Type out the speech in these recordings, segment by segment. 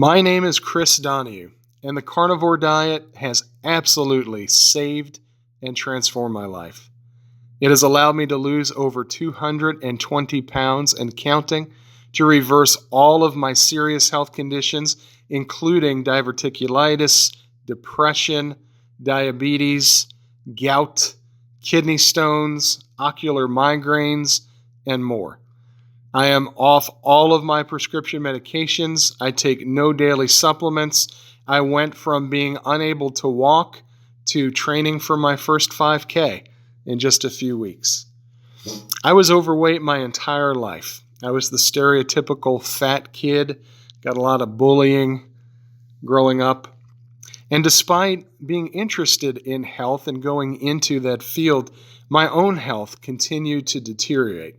My name is Chris Donahue, and the carnivore diet has absolutely saved and transformed my life. It has allowed me to lose over 220 pounds and counting, to reverse all of my serious health conditions, including diverticulitis, depression, diabetes, gout, kidney stones, ocular migraines, and more. I am off all of my prescription medications. I take no daily supplements. I went from being unable to walk to training for my first 5K in just a few weeks. I was overweight my entire life. I was the stereotypical fat kid, got a lot of bullying growing up. And despite being interested in health and going into that field, my own health continued to deteriorate.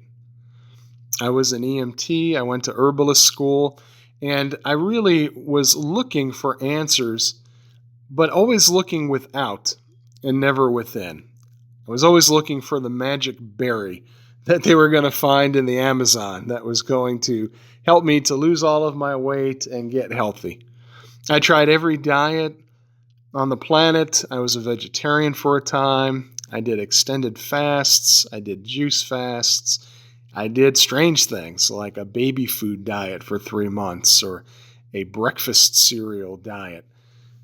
I was an EMT, I went to herbalist school, and I really was looking for answers, but always looking without and never within. I was always looking for the magic berry that they were going to find in the Amazon that was going to help me to lose all of my weight and get healthy. I tried every diet on the planet. I was a vegetarian for a time. I did extended fasts. I did juice fasts. I did strange things like a baby food diet for 3 months or a breakfast cereal diet.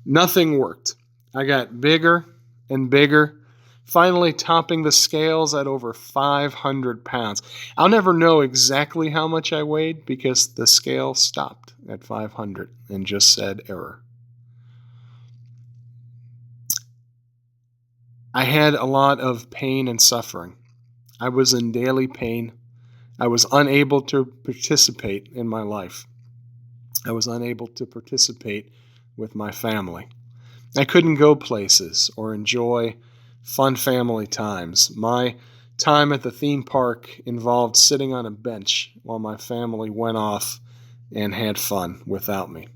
Nothing worked. I got bigger and bigger, finally topping the scales at over 500 pounds. I'll never know exactly how much I weighed because the scale stopped at 500 and just said error. I had a lot of pain and suffering. I was in daily pain. I was unable to participate in my life. I was unable to participate with my family. I couldn't go places or enjoy fun family times. My time at the theme park involved sitting on a bench while my family went off and had fun without me.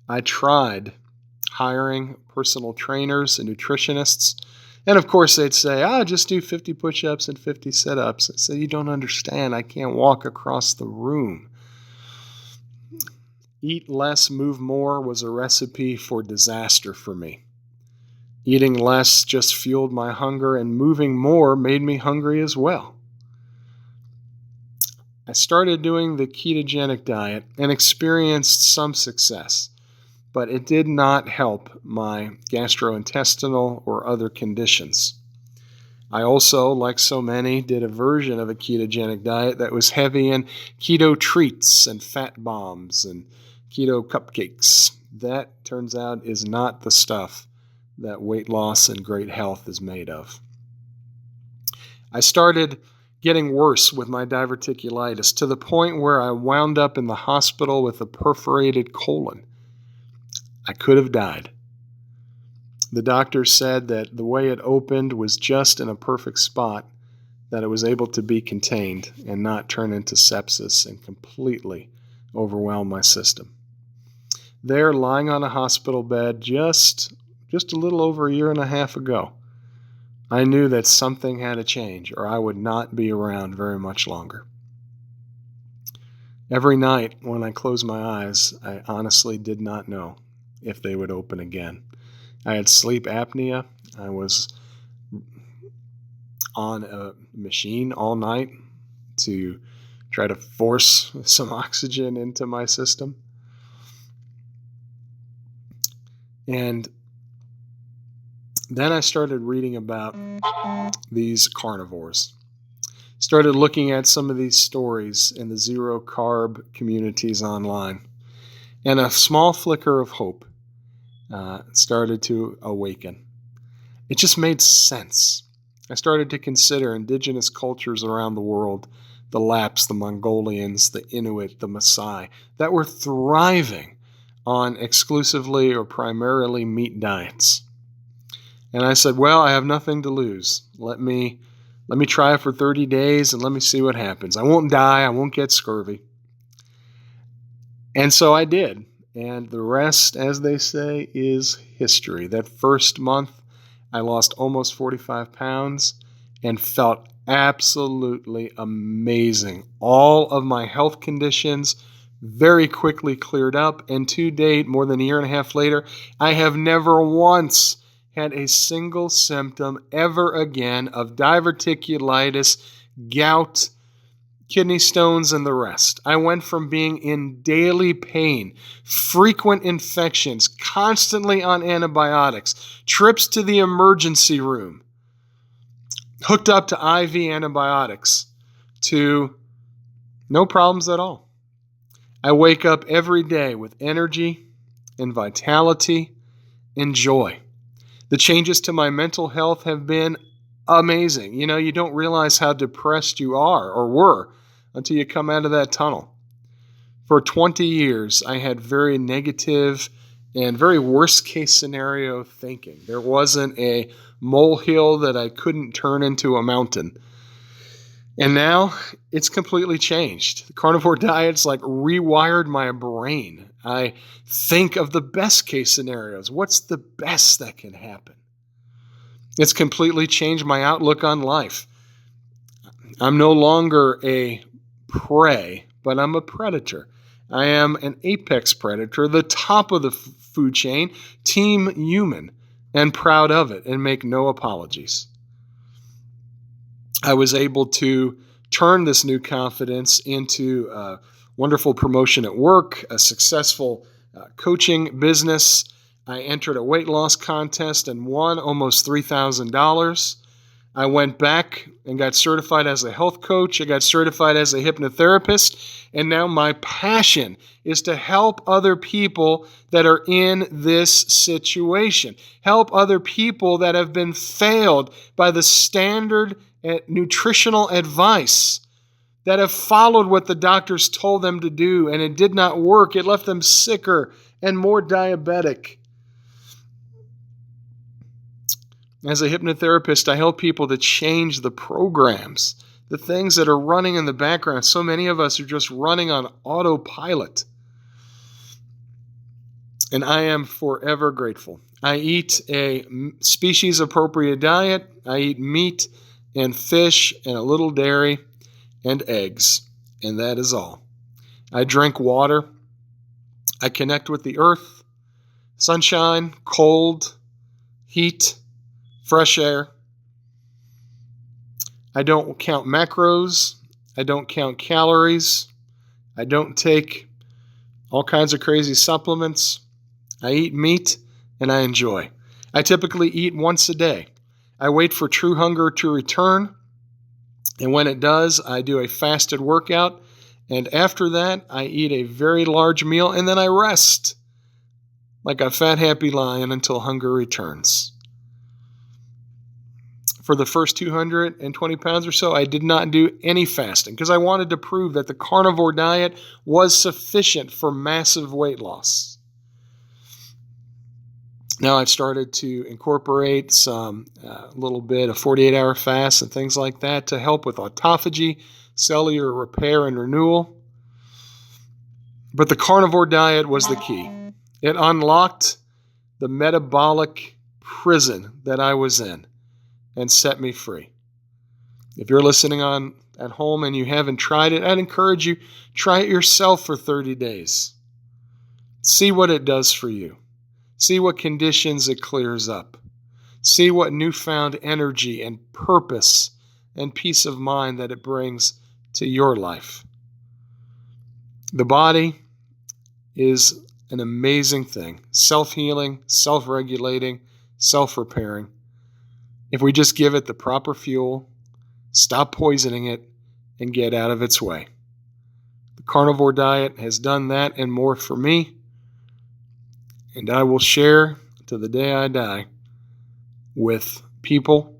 I tried hiring personal trainers and nutritionists, and of course they'd say, just do 50 push-ups and 50 sit-ups. I said, you don't understand. I can't walk across the room. Eat less, move more was a recipe for disaster for me. Eating less just fueled my hunger, and moving more made me hungry as well. I started doing the ketogenic diet and experienced some success, but it did not help my gastrointestinal or other conditions. I also, like so many, did a version of a ketogenic diet that was heavy in keto treats and fat bombs and keto cupcakes. That, turns out, is not the stuff that weight loss and great health is made of. I started getting worse with my diverticulitis to the point where I wound up in the hospital with a perforated colon. I could have died. The doctor said that the way it opened was just in a perfect spot, that it was able to be contained and not turn into sepsis and completely overwhelm my system. There, lying on a hospital bed just a little over a year and a half ago, I knew that something had to change or I would not be around very much longer. Every night when I closed my eyes, I honestly did not know if they would open again. I had sleep apnea. I was on a machine all night to try to force some oxygen into my system. And then I started reading about these carnivores. Started looking at some of these stories in the zero carb communities online. And a small flicker of hope started to awaken. It just made sense. I started to consider indigenous cultures around the world, the Lapps, the Mongolians, the Inuit, the Maasai, that were thriving on exclusively or primarily meat diets. And I said, well, I have nothing to lose. Let me try it for 30 days and let me see what happens. I won't die. I won't get scurvy. And so I did. And the rest, as they say, is history. That first month, I lost almost 45 pounds and felt absolutely amazing. All of my health conditions very quickly cleared up, and to date, more than a year and a half later, I have never once had a single symptom ever again of diverticulitis, gout, kidney stones, and the rest. I went from being in daily pain, frequent infections, constantly on antibiotics, trips to the emergency room, hooked up to IV antibiotics, to no problems at all. I wake up every day with energy and vitality and joy. The changes to my mental health have been amazing. You know, you don't realize how depressed you are or were until you come out of that tunnel. For 20 years, I had very negative and very worst case scenario thinking. There wasn't a molehill that I couldn't turn into a mountain. And now it's completely changed. The carnivore diet's like rewired my brain. I think of the best case scenarios. What's the best that can happen? It's completely changed my outlook on life. I'm no longer a prey, but I'm a predator. I am an apex predator, the top of the food chain, team human, and proud of it, and make no apologies. I was able to turn this new confidence into a wonderful promotion at work, a successful coaching business. I entered a weight loss contest and won almost $3,000. I went back and got certified as a health coach. I got certified as a hypnotherapist. And now my passion is to help other people that are in this situation. Help other people that have been failed by the standard nutritional advice, that have followed what the doctors told them to do and it did not work. It left them sicker and more diabetic. As a hypnotherapist, I help people to change the programs, the things that are running in the background. So many of us are just running on autopilot. And I am forever grateful. I eat a species-appropriate diet. I eat meat and fish and a little dairy and eggs, and that is all. I drink water. I connect with the earth, sunshine, cold, heat, fresh air. I don't count macros. I don't count calories. I don't take all kinds of crazy supplements. I eat meat and I enjoy. I typically eat once a day. I wait for true hunger to return, and when it does, I do a fasted workout, and after that, I eat a very large meal, and then I rest like a fat, happy lion until hunger returns. For the first 220 pounds or so, I did not do any fasting because I wanted to prove that the carnivore diet was sufficient for massive weight loss. Now I've started to incorporate some little bit of 48-hour fasts and things like that to help with autophagy, cellular repair, and renewal. But the carnivore diet was the key. It unlocked the metabolic prison that I was in and set me free. If you're listening on at home and you haven't tried it, I'd encourage you, try it yourself for 30 days. See what it does for you. See what conditions it clears up. See what newfound energy and purpose and peace of mind that it brings to your life. The body is an amazing thing. Self-healing, self-regulating, self-repairing. If we just give it the proper fuel, stop poisoning it, and get out of its way. The carnivore diet has done that and more for me. And I will share to the day I die with people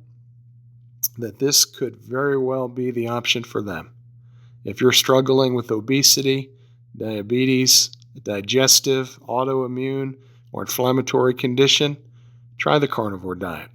that this could very well be the option for them. If you're struggling with obesity, diabetes, digestive, autoimmune, or inflammatory condition, try the carnivore diet.